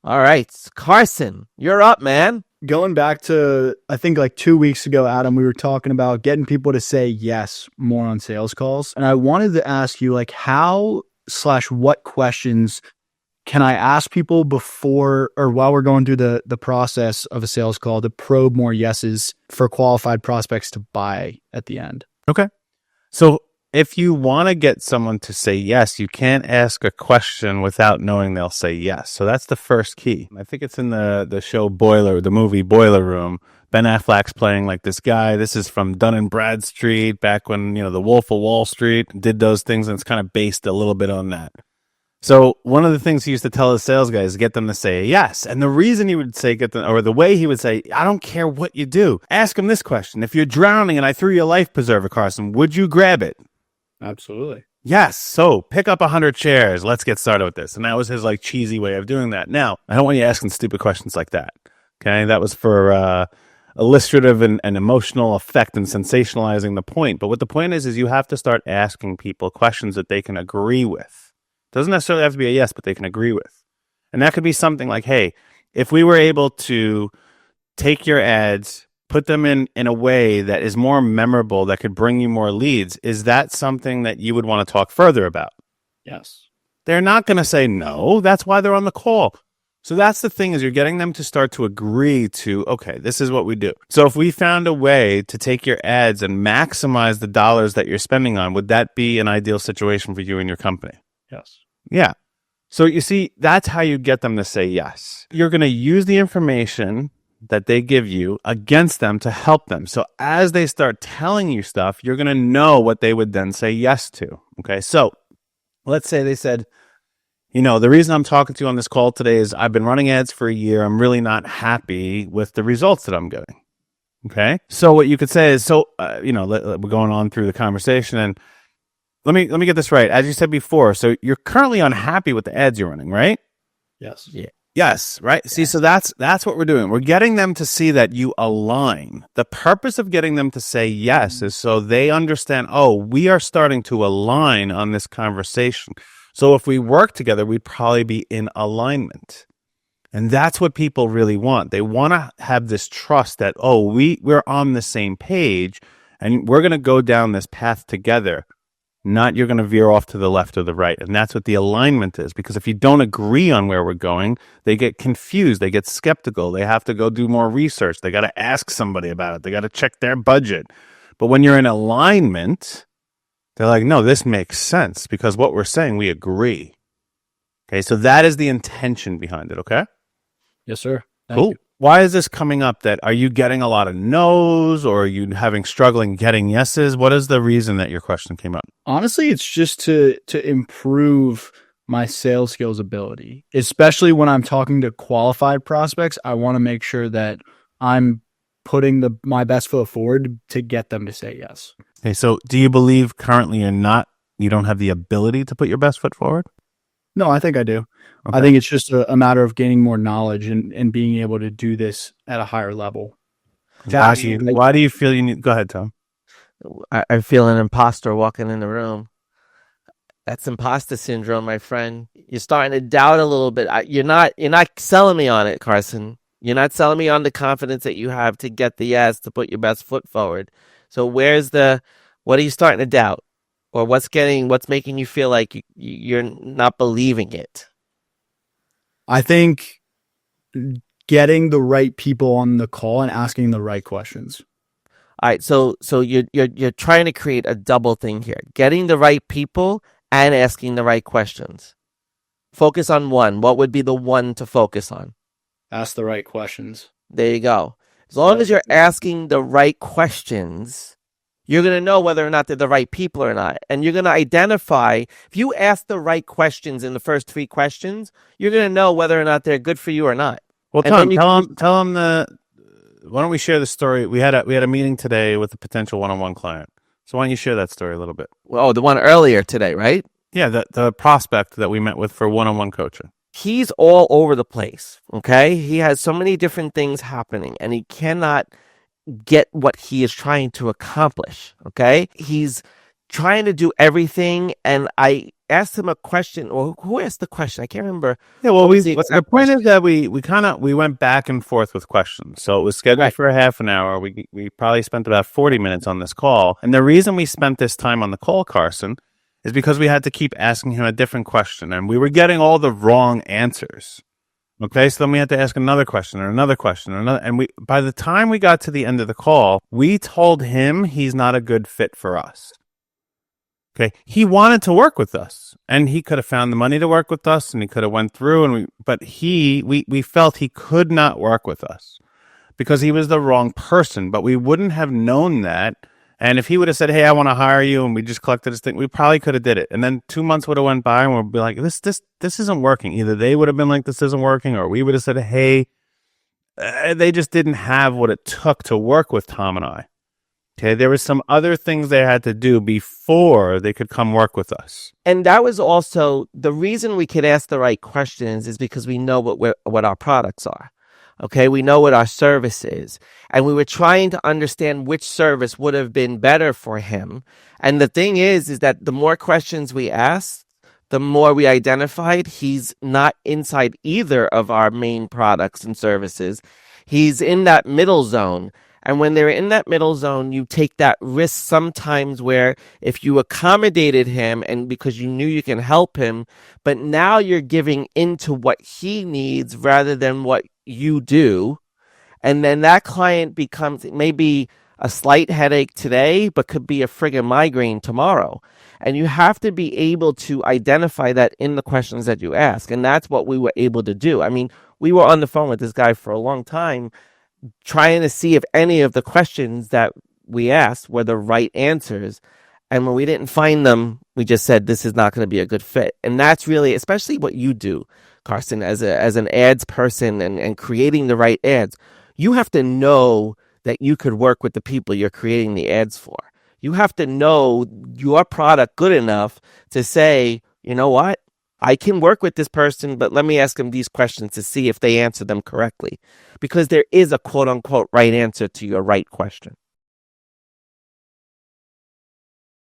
All right, Carson, you're up, man. Going back to, I think like 2 weeks ago, Adam, we were talking about getting people to say yes more on sales calls. And I wanted to ask you, like, how/what questions can I ask people before or while we're going through the process of a sales call to probe more yeses for qualified prospects to buy at the end? Okay. So if you want to get someone to say yes, you can't ask a question without knowing they'll say yes. So that's the first key. I think it's in the show the movie Boiler Room. Ben Affleck's playing like this guy. This is from Dun and Bradstreet back when, the Wolf of Wall Street did those things. And it's kind of based a little bit on that. So one of the things he used to tell his sales guys is get them to say yes. And the reason he would say the way he would say, I don't care what you do. Ask him this question. If you're drowning and I threw you a life preserver, Carson, would you grab it? Absolutely. Yes. So pick up 100 chairs. Let's get started with this. And that was his cheesy way of doing that. Now, I don't want you asking stupid questions like that. Okay. That was for illustrative and emotional effect and sensationalizing the point. But what the point is you have to start asking people questions that they can agree with. Doesn't necessarily have to be a yes, but they can agree with. And that could be something like, hey, if we were able to take your ads, put them in a way that is more memorable, that could bring you more leads, is that something that you would want to talk further about? Yes. They're not going to say no. That's why they're on the call. So that's the thing, is you're getting them to start to agree to, okay, this is what we do. So if we found a way to take your ads and maximize the dollars that you're spending on, would that be an ideal situation for you and your company? Yes. Yeah. So you see, that's how you get them to say yes. You're going to use the information that they give you against them to help them. So as they start telling you stuff, you're going to know what they would then say yes to. Okay. So let's say they said, the reason I'm talking to you on this call today is I've been running ads for a year. I'm really not happy with the results that I'm getting. Okay. So what you could say is, we're going on through the conversation, and let me get this right. As you said before, so you're currently unhappy with the ads you're running, right? Yes. Yeah. Yes, right. See, so that's what we're doing. We're getting them to see that you align. The purpose of getting them to say yes is so they understand, we are starting to align on this conversation. So if we work together, we'd probably be in alignment. And that's what people really want. They want to have this trust that, we're on the same page and we're going to go down this path together. Not you're going to veer off to the left or the right. And that's what the alignment is. Because if you don't agree on where we're going, they get confused. They get skeptical. They have to go do more research. They got to ask somebody about it. They got to check their budget. But when you're in alignment, they're like, no, this makes sense because what we're saying, we agree. Okay, so that is the intention behind it, okay? Yes, sir. Cool. Thank you. Why is this coming up? Are you getting a lot of no's, or are you struggling getting yeses? What is the reason that your question came up? Honestly, it's just to improve my sales skills ability, especially when I'm talking to qualified prospects. I want to make sure that I'm putting my best foot forward to get them to say yes. Okay, so do you believe currently you don't have the ability to put your best foot forward? No, I think I do. Okay. I think it's just a matter of gaining more knowledge and being able to do this at a higher level. Why do you feel you need? Go ahead, Tom. I feel an imposter walking in the room. That's imposter syndrome, my friend. You're starting to doubt a little bit. You're not selling me on it, Carson. You're not selling me on the confidence that you have to get the yes, to put your best foot forward. So what are you starting to doubt? Or what's making you feel like you're not believing it? I think getting the right people on the call and asking the right questions. All right, so you're trying to create a double thing here: getting the right people and asking the right questions. Focus on one. What would be the one to focus on? Ask the right questions. There you go. As long as you're asking the right questions, you're going to know whether or not they're the right people or not. And you're going to identify, if you ask the right questions in the first 3 questions, you're going to know whether or not they're good for you or not. Well, Tom, tell them why don't we share the story? We had a meeting today with a potential one-on-one client. So why don't you share that story a little bit? Oh, the one earlier today, right? Yeah, the prospect that we met with for one-on-one coaching. He's all over the place, okay? He has so many different things happening, and he cannot get what he is trying to accomplish, okay? He's trying to do everything, and I asked him a question, or who asked the question? I can't remember. Yeah, well, What was the the exact point is question? that we went back and forth with questions. So it was scheduled Right. for a half an hour. We probably spent about 40 minutes on this call. And the reason we spent this time on the call, Carson, is because we had to keep asking him a different question, and we were getting all the wrong answers. Okay, so then we had to ask another question or another question or another. And by the time we got to the end of the call, we told him he's not a good fit for us. Okay, he wanted to work with us, and he could have found the money to work with us, and he could have went through, but we felt he could not work with us because he was the wrong person. But we wouldn't have known that. And if he would have said, "Hey, I want to hire you," and we just collected his thing, we probably could have did it. And then 2 months would have went by, and we'd be like, "This isn't working." Either they would have been like, "This isn't working," or we would have said, "Hey," they just didn't have what it took to work with Tom and I. Okay, there were some other things they had to do before they could come work with us. And that was also the reason we could ask the right questions is because we know what our products are. Okay, we know what our service is. And we were trying to understand which service would have been better for him. And the thing is that the more questions we asked, the more we identified he's not inside either of our main products and services. He's in that middle zone. And when they're in that middle zone, you take that risk sometimes where if you accommodated him and because you knew you can help him, but now you're giving into what he needs rather than what you do. And then that client becomes maybe a slight headache today, but could be a friggin' migraine tomorrow. And you have to be able to identify that in the questions that you ask. And that's what we were able to do. I mean, we were on the phone with this guy for a long time trying to see if any of the questions that we asked were the right answers. And when we didn't find them, we just said, this is not going to be a good fit. And that's really, especially what you do, Carson, as an ads person and creating the right ads, you have to know that you could work with the people you're creating the ads for. You have to know your product good enough to say, you know what? I can work with this person, but let me ask them these questions to see if they answer them correctly. Because there is a quote unquote right answer to your right question.